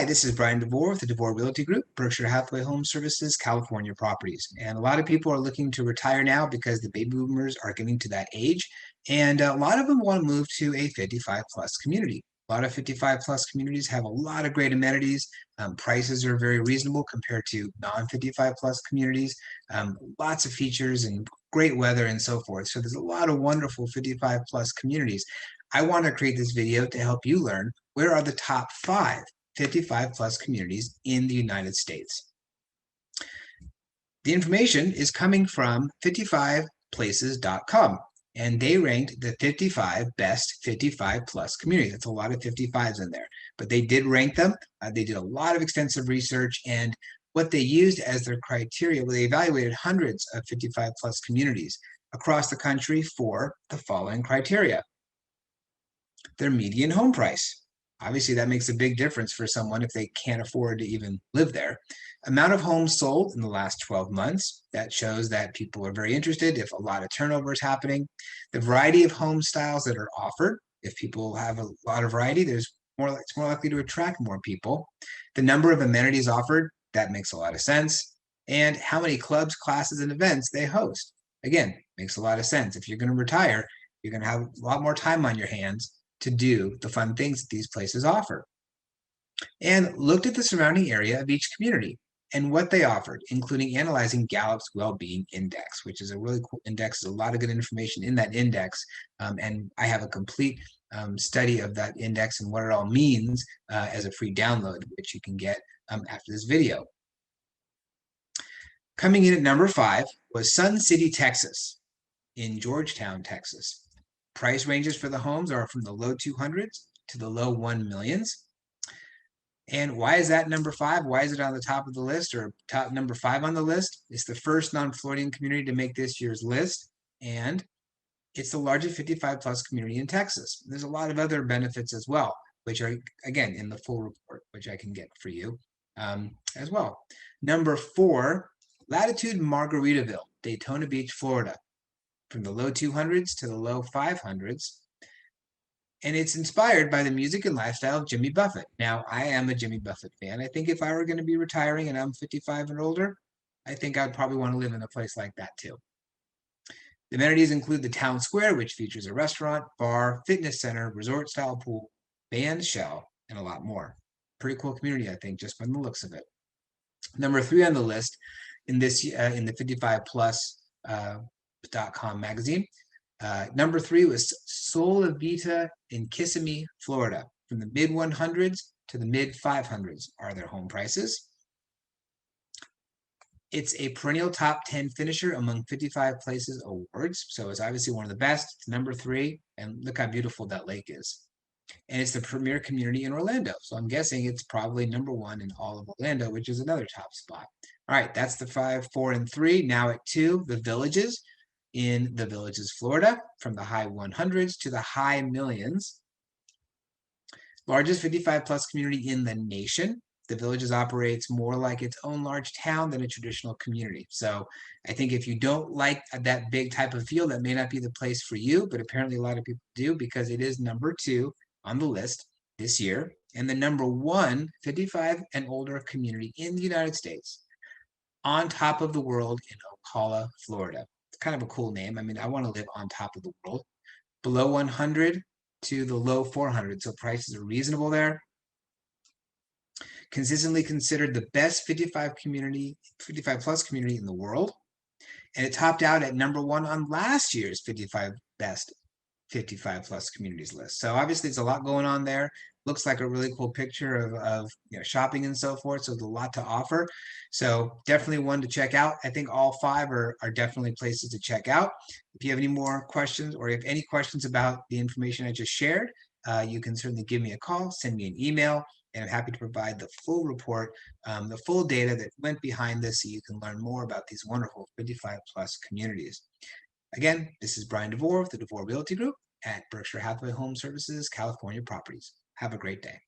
Hi, this is Bryan Devore with the Devore Realty Group, Berkshire Hathaway HomeServices, California properties. And a lot of people are looking to retire now because the baby boomers are getting to that age. And a lot of them want to move to a 55 plus community. A lot of 55 plus communities have a lot of great amenities. Prices are very reasonable compared to non-55 plus communities. Lots of features and great weather and so forth. So there's a lot of wonderful 55 plus communities. I want to create this video to help you learn where are the top 5 55 plus communities in the United States. The information is coming from 55places.com, and they ranked the 55 best 55 plus communities. That's a lot of 55s in there, but they did rank them. They did a lot of extensive research, and what they used as their criteria, well, they evaluated hundreds of 55 plus communities across the country for the following criteria. Their median home price. Obviously, that makes a big difference for someone if they can't afford to even live there. Amount of homes sold in the last 12 months. That shows that people are very interested if a lot of turnover is happening. The variety of home styles that are offered. If people have a lot of variety, it's more likely to attract more people. The number of amenities offered. That makes a lot of sense. And how many clubs, classes, and events they host. Again, makes a lot of sense. If you're going to retire, you're going to have a lot more time on your hands to do the fun things that these places offer. And looked at the surrounding area of each community and what they offered, including analyzing Gallup's Well-Being Index, which is a really cool index. There's a lot of good information in that index. And I have a complete study of that index and what it all means as a free download, which you can get after this video. Coming in at number 5 was Sun City, Texas, in Georgetown, Texas. Price ranges for the homes are from the low 200s to the low 1 millions. And why is that number 5? Why is it on the top of the list or top number 5 on the list? It's the first non-Floridian community to make this year's list. And it's the largest 55 plus community in Texas. There's a lot of other benefits as well, which are, again, in the full report, which I can get for you as well. Number 4, Latitude Margaritaville, Daytona Beach, Florida. From the low 200s to the low 500s. And it's inspired by the music and lifestyle of Jimmy Buffett. Now, I am a Jimmy Buffett fan. I think if I were going to be retiring and I'm 55 and older, I think I'd probably want to live in a place like that too. The amenities include the town square, which features a restaurant, bar, fitness center, resort-style pool, band shell, and a lot more. Pretty cool community, I think, just from the looks of it. Number 3 on the list in this in the 55 plus .com magazine. Number 3 was Sola Beta in Kissimmee, Florida. From the mid 100s to the mid 500s are their home prices. It's a perennial top 10 finisher among 55 places awards. So it's obviously one of the best. It's number 3. And look how beautiful that lake is. And it's the premier community in Orlando. So I'm guessing it's probably number 1 in all of Orlando, which is another top spot. All right, that's the 5, 4, and 3. Now at 2, the Villages in the Villages, Florida, from the high 100s to the high millions. Largest 55 plus community in the nation. The Villages operates more like its own large town than a traditional community. So I think if you don't like that big type of feel, that may not be the place for you, but apparently a lot of people do because it is number 2 on the list this year and the number 1 55 and older community in the United States on top of the world in Ocala, Florida. It's kind of a cool name. I mean, I want to live on top of the world. Below 100 to the low 400, so prices are reasonable there. Consistently considered the best 55 plus community in the world. And it topped out at number 1 on last year's 55 best 55 plus communities list. So obviously it's a lot going on there. Looks like a really cool picture of shopping and so forth. So there's a lot to offer. So definitely one to check out. I think all 5 are definitely places to check out. If you have any more questions or if any questions about the information I just shared, you can certainly give me a call, send me an email, and I'm happy to provide the full report, the full data that went behind this so you can learn more about these wonderful 55 plus communities. Again, this is Bryan Devore with the Devore Realty Group at Berkshire Hathaway HomeServices, California properties. Have a great day.